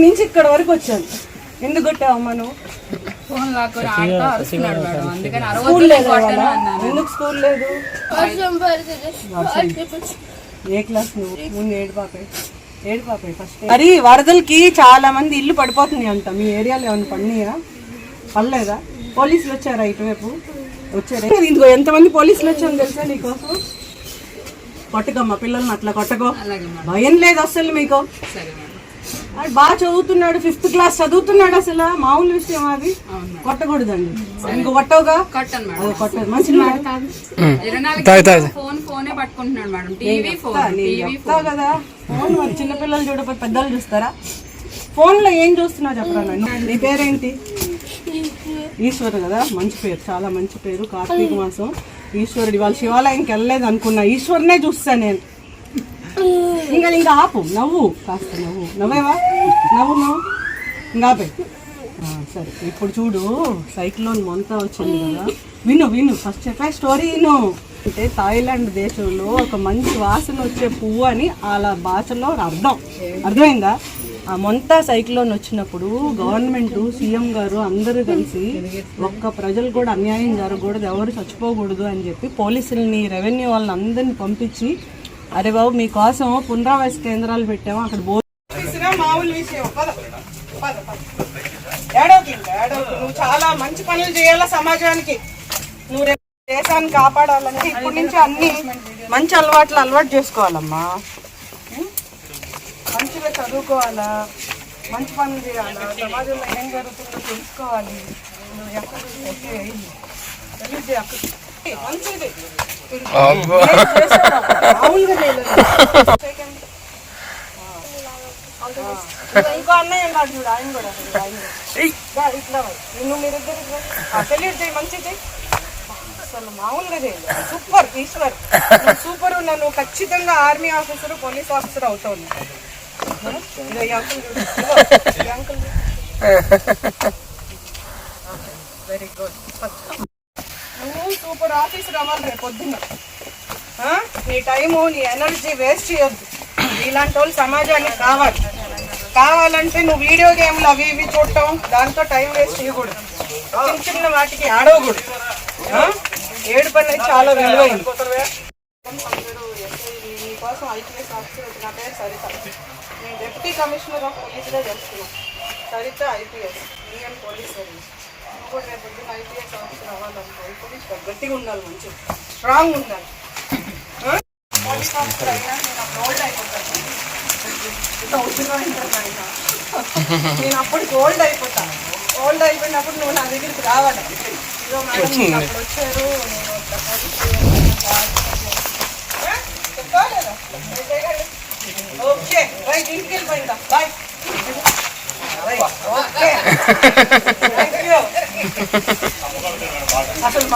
నుంచి ఇక్కడ వరకు వచ్చాను. ఎందుకు కొట్టావమ్మా నువ్వు? ఎందుకు స్కూల్ లేదు? ఏ క్లాస్ నువ్వు? ముందు ఏడు పాపే ఫస్ట్. మరి వరదలకి చాలా మంది ఇల్లు పడిపోతున్నాయి అంట. మీ ఏరియాలో ఏమైనా పడినాయా? పడలేదా? పోలీసులు వచ్చారా ఇటువైపు? వచ్చారా? ఇందుకో ఎంతమంది పోలీసులు వచ్చాను తెలుసా నీకోసం? కొట్టకమ్మా పిల్లల్ని అట్లా కొట్టకో. భయం లేదు అసలు మీకు. బాగా చదువుతున్నాడు, 5th క్లాస్ చదువుతున్నాడు. అసలు మామూలు విషయం అది. కొట్టకూడదండి. ఇంకో కొట్టవుగా? అది కొట్టదు. మంచిది చెప్తావు కదా. ఫోన్ మరి చిన్నపిల్లలు చూడకపోతే పెద్దలు చూస్తారా? ఫోన్ లో ఏం చూస్తున్నావు చెప్పరా? నీ పేరేంటి? ఈశ్వర్ కదా, మంచి పేరు, చాలా మంచి పేరు. కార్తీక మాసం ఈశ్వరుడు. ఇవాళ శివాలయంకి వెళ్ళలేదు అనుకున్నా, ఈశ్వరునే చూస్తాను నేను. ఇంకా ఆపు, నవ్వు, కాస్త నవ్వేవా? నవ్వు ఇంకా ఆపే. సరే, ఇప్పుడు చూడు, సైక్లోన్ మొంతా వచ్చింది కదా. విను ఫస్ట్ చెప్పే స్టోరీ విను. అంటే థాయిలాండ్ దేశంలో ఒక మంచి వాసన వచ్చే పువ్వు అని అలా భాషలో అర్థమైందా? ఆ మొంతా సైక్లోన్ వచ్చినప్పుడు గవర్నమెంట్, సీఎం గారు అందరూ కలిసి ఒక్క ప్రజలు కూడా అన్యాయం జరగకూడదు, ఎవరు చచ్చిపోకూడదు అని చెప్పి పోలీసులని, రెవెన్యూ వాళ్ళని అందరినీ పంపించి, అరే బాబు మీకోసం పునరావాస కేంద్రాలు పెట్టాము, అక్కడ మామూలు విషయం. నువ్వు చాలా మంచి పనులు చేయాలా సమాజానికి. నువ్వు రేపు దేశాన్ని కాపాడాలంటే ఇప్పటి నుంచి అన్ని మంచి అలవాటు చేసుకోవాలమ్మా. మంచిగా చదువుకోవాలా, మంచి పనులు చేయాలా, సమాజంలో ఏం జరుగుతుందో తెలుసుకోవాలి. నువ్వు ఎక్కడ తెలియజే అక్కడ మంచిది. ఇంకో అన్నయ్య ఉన్నాడు చూడు, ఆయన కూడా ఇట్లా మీరిద్దరు తెలియదు. మంచిది అసలు మామూలుగా చేయలేదు. Super Eshwar, super. నన్ను ఖచ్చితంగా ఆర్మీ ఆఫీసర్, పోలీస్ ఆఫీసర్ అవుతావు. Very good. నువ్వు సూపర్ ఆఫీసర్ అవ్వాలి రేపు పొద్దున్న. నీ టైము, నీ ఎనర్జీ వేస్ట్ చేయొద్దు. ఇలాంటి వాళ్ళు సమాజానికి కావాలంటే నువ్వు వీడియో గేమ్లు అవి ఇవి చూడటం, దాంతో టైం వేస్ట్ చేయకూడదు. చిన్న వాటికి ఆడవకూడదు. ఏడు పని చాలా విలువైంది. నీకోసం ఐపీఎస్ ఆఫీసర్, నా పేరు సరిత. నేను డిప్యూటీ కమిషనర్ ఆఫ్ పోలీస్గా చేస్తున్నాను. Saritha IPS, Indian police service. నువ్వు కూడా రేపు పొద్దున్న ఐపీఎస్ ఆఫీసర్ అవ్వాలనుకో. పోలీస్ గట్టిగా ఉండాలి, మంచిగా స్ట్రాంగ్ ఉండాలి. పోలీస్ ఆఫీసర్ అయినా నేను అప్పుడు ఓల్డ్ అయిపోతాను. నేను అప్పటికి ఓల్డ్ అయిపోతాను. ఓల్డ్ అయిపోయినప్పుడు నువ్వు నా దగ్గరికి రావాలి. ఇదో మేడం అప్పుడు వచ్చారు, నేను ఓకే రైట్, ఇంటికి వెళ్ళిపోయిందా? బాయ్. Okay, thank you. అసలు